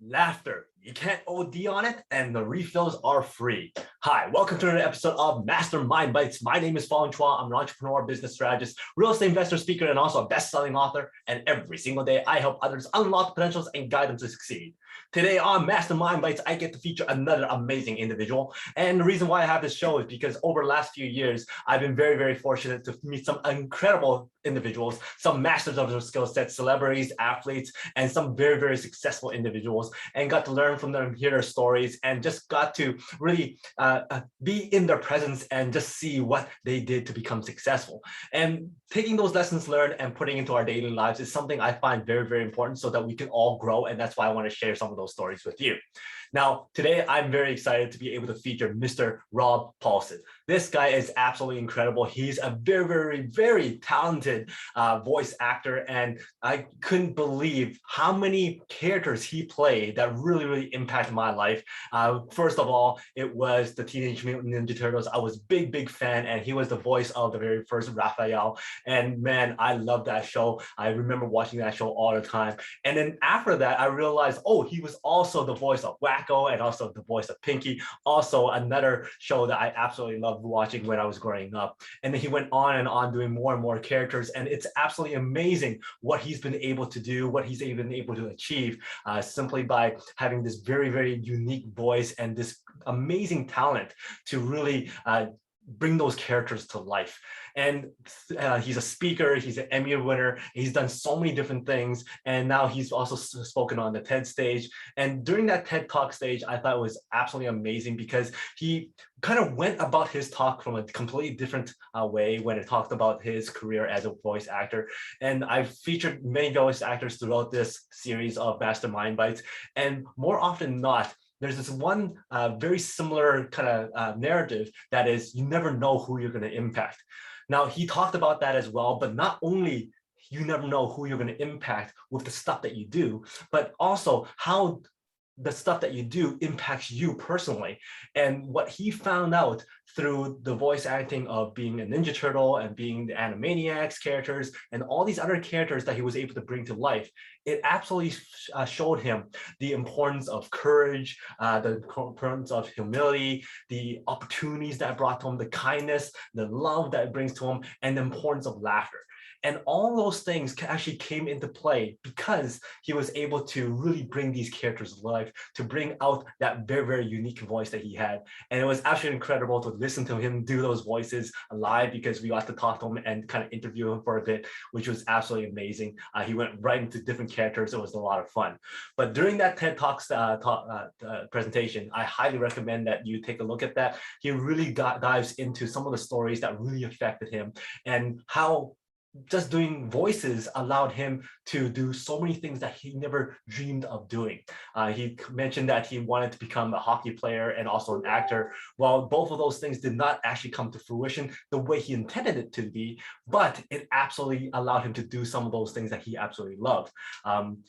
Laughter. You can't OD on it, and the refills are free. Hi, welcome to another episode of Mastermind Bites. My name is Fong. I'm an entrepreneur, business strategist, real estate investor, speaker, and also a best-selling author. And every single day, I help others unlock potentials and guide them to succeed. Today on Mastermind Bites, I get to feature another amazing individual. And the reason why I have this show is because over the last few years, I've been very fortunate to meet some incredible individuals, some masters of their skill sets, celebrities, athletes, and some very successful individuals, and got to learn from them, hear their stories, and just got to really be in their presence and just see what they did to become successful. And taking those lessons learned and putting into our daily lives is something I find very important so that we can all grow. And that's why I want to share some of those stories with you. Now, today, I'm very excited to be able to feature Mr. Rob Paulsen. This guy is absolutely incredible. He's a very talented voice actor, and I couldn't believe how many characters he played that really impacted my life. First of all, it was the Teenage Mutant Ninja Turtles. I was big fan, and he was the voice of the very first Raphael. And man, I love that show. I remember watching that show all the time. And then after that, I realized, oh, he was also the voice of Wakko and also the voice of Pinky, also another show that I absolutely loved watching when I was growing up. And then he went on and on doing more and more characters, and it's absolutely amazing what he's been able to do, what he's been able to achieve simply by having this very unique voice and this amazing talent to really bring those characters to life. And he's a speaker, he's an Emmy winner, he's done so many different things, and now he's also spoken on the TED stage. And during that TED Talk stage, I thought it was absolutely amazing because he kind of went about his talk from a completely different way when it talked about his career as a voice actor. And I've featured many voice actors throughout this series of Mastermind Bites, and more often than not, there's this one very similar kind of narrative that is, you never know who you're going to impact. Now, he talked about that as well, but not only you never know who you're going to impact with the stuff that you do, but also how the stuff that you do impacts you personally. And what he found out through the voice acting of being a Ninja Turtle and being the Animaniacs characters and all these other characters that he was able to bring to life, it absolutely showed him the importance of courage, the importance of humility, the opportunities that brought to him, the kindness, the love that it brings to him, and the importance of laughter. And all those things actually came into play because he was able to really bring these characters to life, to bring out that very unique voice that he had. And it was absolutely incredible to listen to him do those voices live because we got to talk to him and kind of interview him for a bit, which was absolutely amazing. He went right into different characters. It was a lot of fun. But during that TED Talks presentation, I highly recommend that you take a look at that. He really dives into some of the stories that really affected him and how just doing voices allowed him to do so many things that he never dreamed of doing. He mentioned that he wanted to become a hockey player and also an actor. Well, both of those things did not actually come to fruition the way he intended it to be, but it absolutely allowed him to do some of those things that he absolutely loved.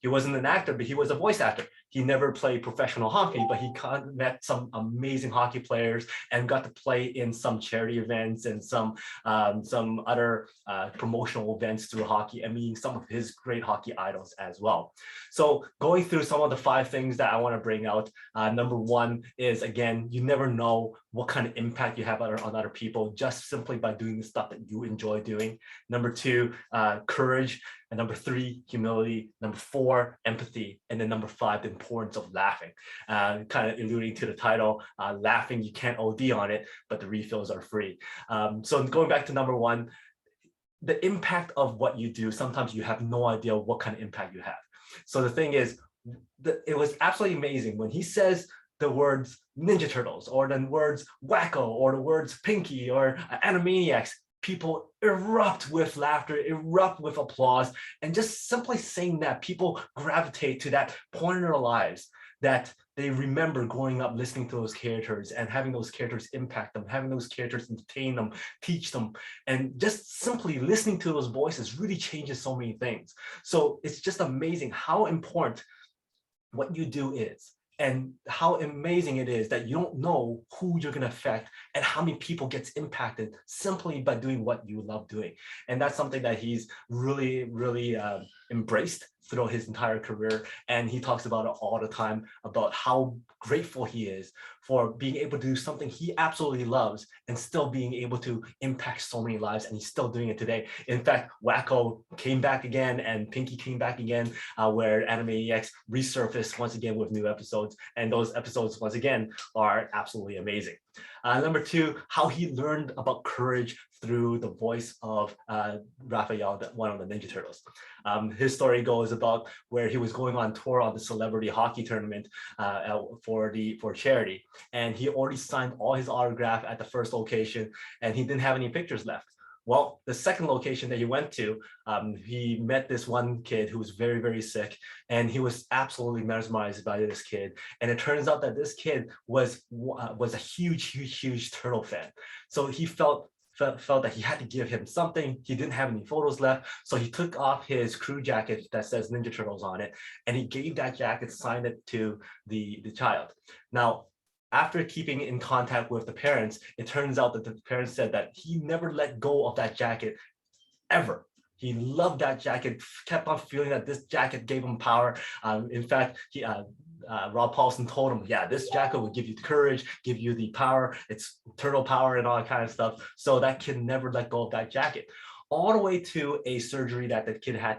He wasn't an actor, but he was a voice actor. He never played professional hockey, but he met some amazing hockey players and got to play in some charity events and some other promotional events through hockey and meeting some of his great hockey idols as well. So going through some of the 5 things that I want to bring out, number 1 is, again, you never know what kind of impact you have on other people just simply by doing the stuff that you enjoy doing. Number 2, courage. And number 3, humility. Number 4, empathy. And then number 5, the importance of laughing. Kind of alluding to the title, laughing, you can't OD on it, but the refills are free. So going back to number 1, the impact of what you do, sometimes you have no idea what kind of impact you have. So the thing is, it was absolutely amazing when he says the words Ninja Turtles or the words Wakko or the words Pinky or Animaniacs, people erupt with laughter, erupt with applause, and just simply saying that, people gravitate to that point in their lives that they remember growing up listening to those characters and having those characters impact them, having those characters entertain them, teach them, and just simply listening to those voices really changes so many things. So it's just amazing how important what you do is. And how amazing it is that you don't know who you're going to affect and how many people gets impacted simply by doing what you love doing. And that's something that he's really embraced throughout his entire career. And he talks about it all the time, about how grateful he is for being able to do something he absolutely loves and still being able to impact so many lives. And he's still doing it today. In fact, Wakko came back again and Pinky came back again, where Animaniacs resurfaced once again with new episodes. And those episodes, once again, are absolutely amazing. Number two, how he learned about courage through the voice of Raphael, one of the Ninja Turtles. His story goes about where he was going on tour on the celebrity hockey tournament for charity, and he already signed all his autograph at the first location, and he didn't have any pictures left. Well, the second location that he went to, he met this one kid who was very, very sick, and he was absolutely mesmerized by this kid. And it turns out that this kid was a huge turtle fan. So he felt that he had to give him something. He didn't have any photos left, so he took off his crew jacket that says Ninja Turtles on it, and he gave that jacket, signed it to the child. Now, after keeping in contact with the parents, it turns out that the parents said that he never let go of that jacket ever. He loved that jacket, kept on feeling that this jacket gave him power. In fact, Rob Paulsen told him, yeah, this jacket will give you the courage, give you the power, it's turtle power and all that kind of stuff. So that kid never let go of that jacket, all the way to a surgery that the kid had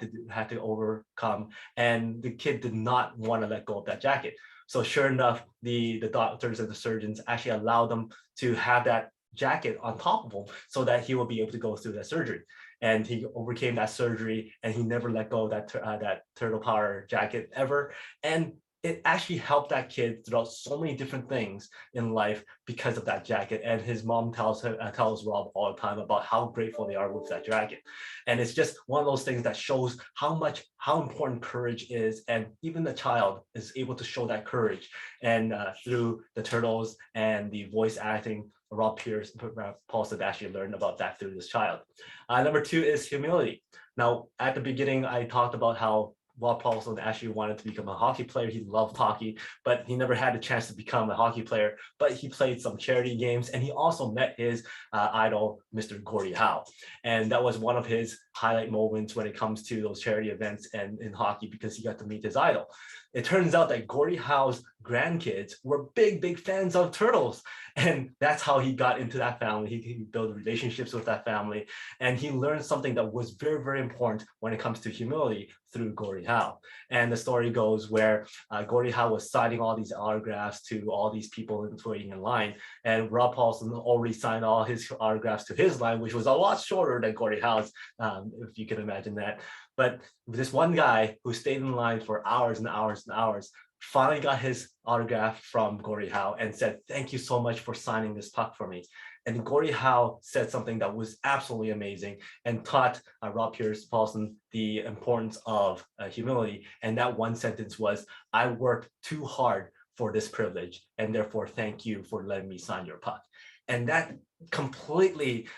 to overcome. And the kid did not want to let go of that jacket. So sure enough, the doctors and the surgeons actually allowed them to have that jacket on top of him so that he will be able to go through that surgery. And he overcame that surgery, and he never let go of that turtle power jacket ever. And it actually helped that kid throughout so many different things in life because of that jacket. And his mom tells Rob all the time about how grateful they are with that jacket. And it's just one of those things that shows how important courage is. And even the child is able to show that courage. And through the turtles and the voice acting, Rob Paulsen actually learned about that through this child. Number two is humility. Now, at the beginning, I talked about how Rob Paulsen actually wanted to become a hockey player. He loved hockey, but he never had a chance to become a hockey player. But he played some charity games, and he also met his idol, Mr. Gordie Howe. And that was one of his highlight moments when it comes to those charity events and in hockey, because he got to meet his idol. It turns out that Gordie Howe's grandkids were big fans of turtles. And that's how he got into that family. He built relationships with that family. And he learned something that was very important when it comes to humility through Gordie Howe. And the story goes where Gordie Howe was signing all these autographs to all these people waiting in line. And Rob Paulsen already signed all his autographs to his line, which was a lot shorter than Gordie Howe's, if you can imagine that. But this one guy who stayed in line for hours and hours and hours finally got his autograph from Gordie Howe and said, "Thank you so much for signing this puck for me." And Gordie Howe said something that was absolutely amazing and taught Rob Paulsen the importance of humility. And that one sentence was, "I worked too hard for this privilege, and therefore thank you for letting me sign your puck." And that completely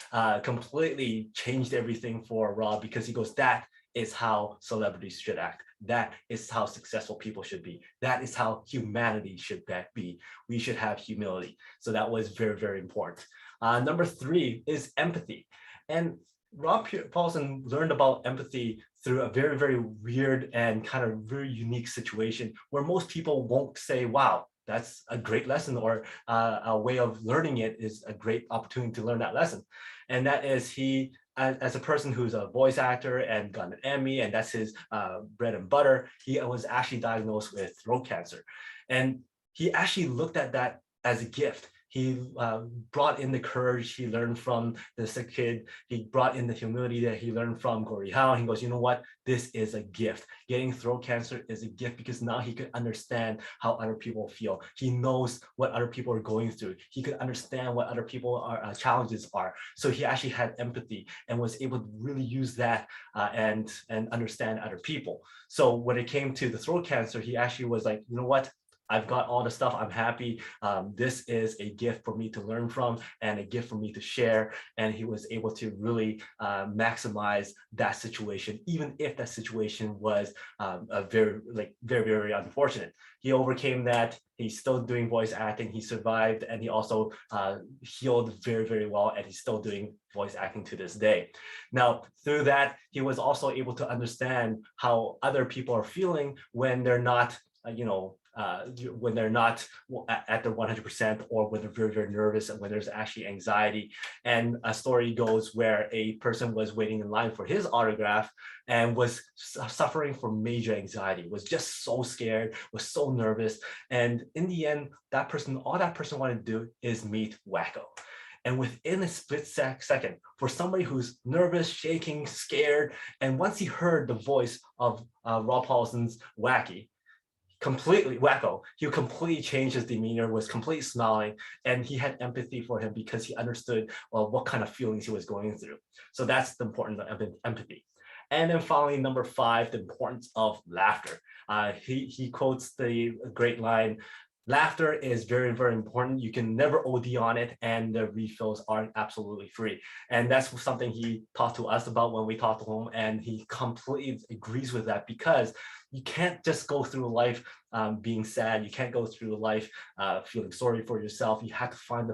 changed everything for Rob, because he goes, that is how celebrities should act. That is how successful people should be. That is how humanity should be. We should have humility. So that was very important. Number three is empathy. And Rob Paulsen learned about empathy through a very weird and kind of very unique situation where most people won't say, wow, that's a great lesson, or a way of learning it is a great opportunity to learn that lesson. And that is, he, as a person who's a voice actor and got an Emmy, and that's his bread and butter, he was actually diagnosed with throat cancer. And he actually looked at that as a gift. He brought in the courage he learned from the sick kid. He brought in the humility that he learned from Gordie Howe. He goes, you know what? This is a gift. Getting throat cancer is a gift, because now he could understand how other people feel. He knows what other people are going through. He could understand what other people challenges are. So he actually had empathy and was able to really use that and understand other people. So when it came to the throat cancer, he actually was like, you know what? I've got all the stuff. I'm happy. This is a gift for me to learn from and a gift for me to share. And he was able to really maximize that situation, even if that situation was very unfortunate. He overcame that. He's still doing voice acting. He survived, and he also healed very well, and he's still doing voice acting to this day. Now, through that, he was also able to understand how other people are feeling when they're not, when they're not at their 100%, or when they're very nervous, and when there's actually anxiety. And a story goes where a person was waiting in line for his autograph and was suffering from major anxiety, was just so scared, was so nervous. And in the end, all that person wanted to do is meet Wakko. And within a split second, for somebody who's nervous, shaking, scared, and once he heard the voice of Rob Paulsen's Wakko, he completely changed his demeanor, was completely smiling, and he had empathy for him because he understood what kind of feelings he was going through. So that's the importance of empathy. And then finally, number 5, the importance of laughter. He quotes the great line, "Laughter is very important. You can never OD on it, and the refills are absolutely free." And that's something he talked to us about when we talked to him, and he completely agrees with that, because you can't just go through life being sad. You can't go through life feeling sorry for yourself. You have to find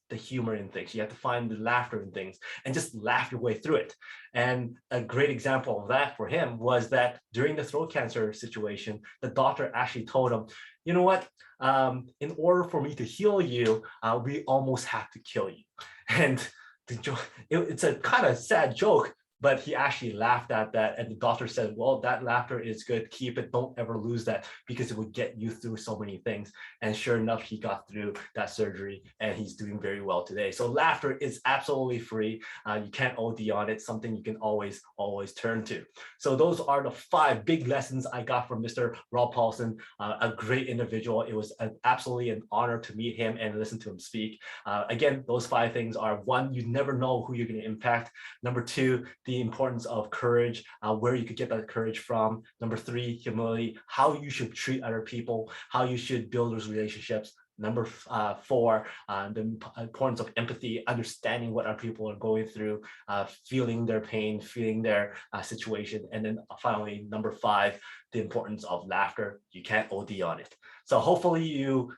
the humor in things. You have to find the laughter in things and just laugh your way through it. And a great example of that for him was that during the throat cancer situation, the doctor actually told him, "You know what? In order for me to heal you, we almost have to kill you." And it's a kind of sad joke, but he actually laughed at that, and the doctor said, "Well, that laughter is good. Keep it. Don't ever lose that, because it would get you through so many things." And sure enough, he got through that surgery, and he's doing very well today. So laughter is absolutely free. You can't OD on it. Something you can always turn to. So those are the 5 big lessons I got from Mr. Rob Paulsen, a great individual. It was absolutely an honor to meet him and listen to him speak. Again, those 5 things are: 1, you never know who you're going to impact. Number 2, the importance of courage, where you could get that courage from. Number 3, humility, how you should treat other people, how you should build those relationships. Number 4, the importance of empathy, understanding what other people are going through, feeling their pain, feeling their situation. And then finally, number 5, the importance of laughter. You can't OD on it. So hopefully you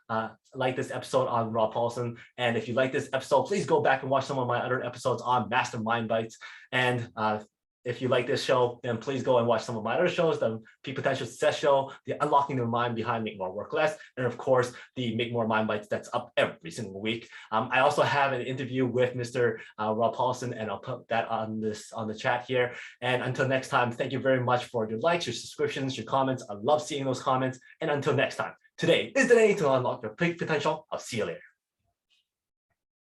like this episode on Rob Paulsen. And if you like this episode, please go back and watch some of my other episodes on Mastermind Bites. And if you like this show, then please go and watch some of my other shows, the Peak Potential Success Show, the Unlocking the Mind Behind Make More Work Less, and of course, the Make More Mind Bites that's up every single week. I also have an interview with Mr. Rob Paulsen, and I'll put that on the chat here. And until next time, thank you very much for your likes, your subscriptions, your comments. I love seeing those comments. And until next time, today is the day to unlock your peak potential. I'll see you later.